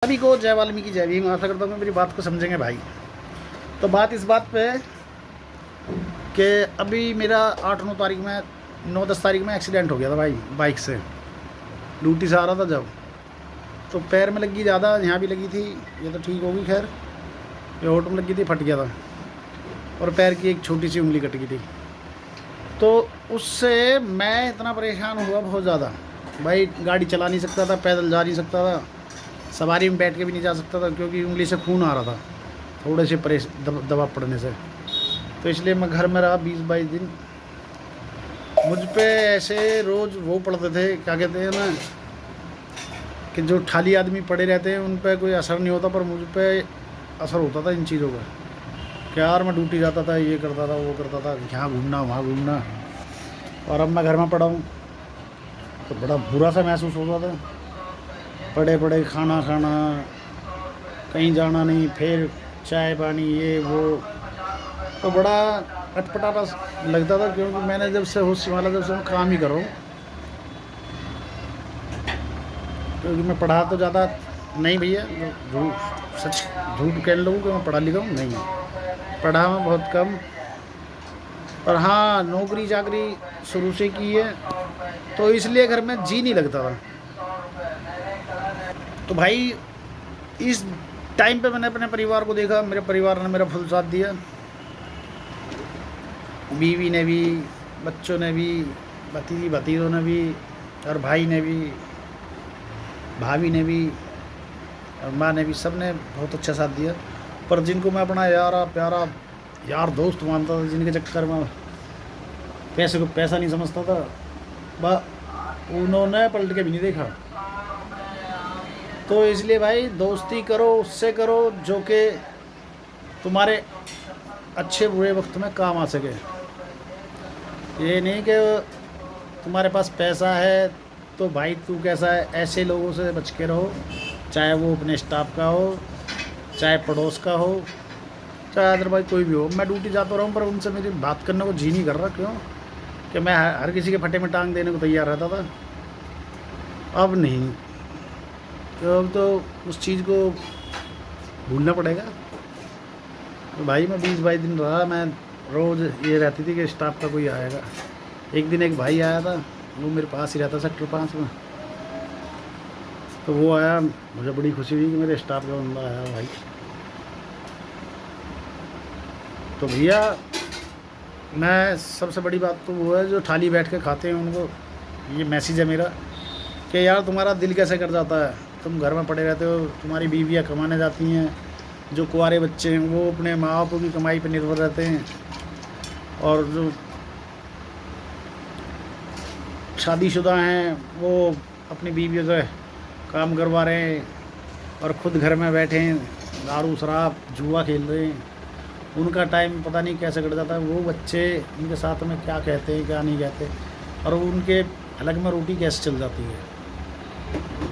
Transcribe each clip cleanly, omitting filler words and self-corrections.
सभी को जय वाल्मीकि जय भीम। आशा करता हूँ मेरी बात को समझेंगे भाई। तो बात इस बात पे है कि अभी मेरा 8-9 तारीख में 9-10 तारीख में एक्सीडेंट हो गया था भाई, बाइक से। ड्यूटी से आ रहा था जब, तो पैर में लगी ज़्यादा, यहाँ भी लगी थी, ये तो ठीक होगी खैर। ये होठ में लगी थी, फट गया था, और पैर की एक छोटी सी उंगली कट गई थी। तो उससे मैं इतना परेशान हुआ बहुत ज़्यादा भाई। गाड़ी चला नहीं सकता था, पैदल जा नहीं सकता था, सवारी में बैठ के भी नहीं जा सकता था, क्योंकि उंगली से खून आ रहा था थोड़े से दबाव पड़ने से। तो इसलिए मैं घर में रहा 20-22 दिन। मुझ पे ऐसे रोज़ वो पड़ते थे, क्या कहते हैं ना, कि जो ठाली आदमी पड़े रहते हैं उन पे कोई असर नहीं होता, पर मुझ पे असर होता था इन चीज़ों का। कि यार मैं ड्यूटी जाता था, ये करता था, वो करता था, यहाँ घूमना वहाँ घूमना, और अब मैं घर में पड़ा हूँ तो बड़ा बुरा सा महसूस होता था। पड़े पड़े खाना खाना, कहीं जाना नहीं, फिर चाय पानी ये वो, तो बड़ा अटपटा लगता था। क्योंकि मैंने जब से होश संभाला जब से मैं काम ही कर रहा हूँ। क्योंकि मैं पढ़ा तो ज़्यादा नहीं भैया, सच झूठ कह लूँ कि मैं पढ़ा लिखा हूँ नहीं, पढ़ा मैं बहुत कम। पर हाँ, नौकरी चाकरी शुरू से की है, तो इसलिए घर में जी नहीं लगता था। तो भाई इस टाइम पे मैंने अपने परिवार को देखा, मेरे परिवार ने मेरा फुल साथ दिया, बीवी ने भी, बच्चों ने भी, भतीजों ने भी, और भाई ने भी, भाभी ने भी, और माँ ने भी, सब ने बहुत अच्छा साथ दिया। पर जिनको मैं अपना यारा प्यारा यार दोस्त मानता था, जिनके चक्कर में पैसे को पैसा नहीं समझता था, वह उन्होंने पलट के भी नहीं देखा। तो इसलिए भाई दोस्ती करो उससे करो जो कि तुम्हारे अच्छे बुरे वक्त में काम आ सके। ये नहीं कि तुम्हारे पास पैसा है तो भाई तू कैसा है, ऐसे लोगों से बच के रहो। चाहे वो अपने स्टाफ का हो, चाहे पड़ोस का हो, चाहे अदरवाइज कोई भी हो। मैं ड्यूटी जाता रहूँ पर उनसे मेरी बात करने को जी नहीं कर रहा। क्यों कि मैं हर किसी के फटे में टांग देने को तैयार रहता था, अब नहीं। तो अब तो उस चीज़ को भूलना पड़ेगा। तो भाई मैं 20-22 दिन रहा, मैं रोज़ ये रहती थी कि स्टाफ का कोई आएगा। एक दिन एक भाई आया था, वो मेरे पास ही रहता सेक्टर 5 में। तो वो आया, मुझे बड़ी खुशी हुई कि मेरे स्टाफ का बंदा आया भाई। तो भैया मैं सबसे बड़ी बात तो वो है जो थाली बैठ के खाते हैं उनको ये मैसेज है मेरा कि यार तुम्हारा दिल कैसे कर जाता है। तुम घर में पड़े रहते हो, तुम्हारी बीवियाँ कमाने जाती हैं, जो कुंवारे बच्चे हैं वो अपने माँ बापों की कमाई पर निर्भर रहते हैं, और जो शादीशुदा हैं वो अपनी बीवियों से काम करवा रहे हैं, और ख़ुद घर में बैठे हैं दारू शराब जुआ खेल रहे हैं। उनका टाइम पता नहीं कैसे कट जाता है। वो बच्चे उनके साथ में क्या कहते हैं क्या नहीं कहते, और उनके अलग में रोटी कैसे चल जाती है।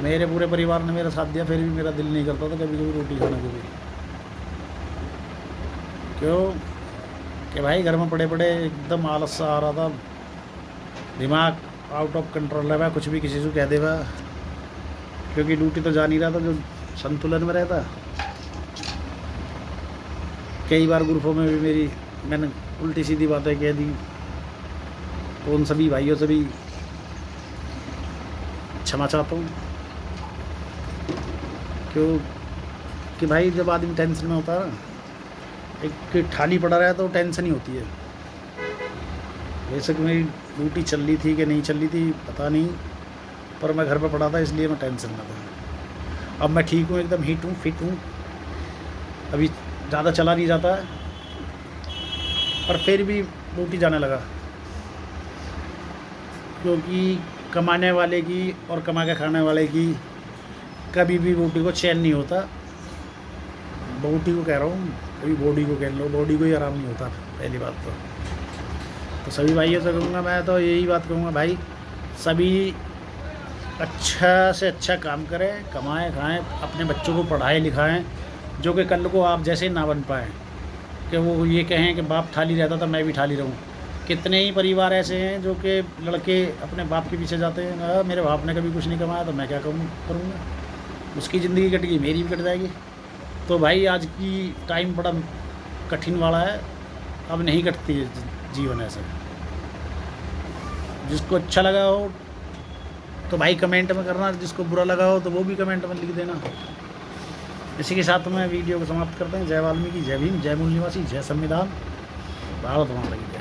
मेरे पूरे परिवार ने मेरा साथ दिया, फिर भी मेरा दिल नहीं करता था कभी कभी रोटी खाने को भी। क्यों कि भाई घर में पड़े पड़े एकदम आलस सा आ रहा था, दिमाग आउट ऑफ कंट्रोल है, कुछ भी किसी से कह देगा। क्योंकि ड्यूटी तो जा नहीं रहा था जो संतुलन में रहता। कई बार ग्रुपों में भी मैंने उल्टी सीधी बातें कह दी, तो उन सभी भाइयों से भी क्षमा चाहता हूँ। क्यों कि भाई जब आदमी टेंशन में होता है ना, एक थाली पड़ा रहा है तो टेंशन ही होती है। बेशक मेरी ड्यूटी चल रही थी कि नहीं चल रही थी पता नहीं, पर मैं घर पर पड़ा था इसलिए मैं टेंशन में था। अब मैं ठीक हूँ, एकदम हिट हूँ, फिट हूँ। अभी ज़्यादा चला नहीं जाता है, पर फिर भी ड्यूटी जाने लगा। क्योंकि कमाने वाले की और कमा के खाने वाले की कभी भी बॉडी को चैन नहीं होता। बॉडी को कह रहा हूँ, कभी बॉडी को कह लो, बॉडी को ही आराम नहीं होता पहली बात तो सभी भाइयों से कहूँगा, मैं तो यही बात कहूँगा भाई, सभी अच्छा से अच्छा काम करें, कमाएं खाएं, अपने बच्चों को पढ़ाएं लिखाएं, जो कि कल को आप जैसे ना बन पाए कि वो ये कहें कि बाप थाली रहता था मैं भी थाली रहूं। कितने ही परिवार ऐसे हैं जो कि लड़के अपने बाप के पीछे जाते हैं, मेरे बाप ने कभी कुछ नहीं कमाया तो मैं क्या करूँगा। उसकी ज़िंदगी कट गई, मेरी भी कट जाएगी। तो भाई आज की टाइम बड़ा कठिन वाला है, अब नहीं कटती है जीवन ऐसे। जिसको अच्छा लगा हो तो भाई कमेंट में करना, जिसको बुरा लगा हो तो वो भी कमेंट में लिख देना। इसी के साथ में वीडियो को समाप्त करते हैं। जय वाल्मीकि, जय भीम, जय मूल निवासी, जय संविधान, भारत माता की जय।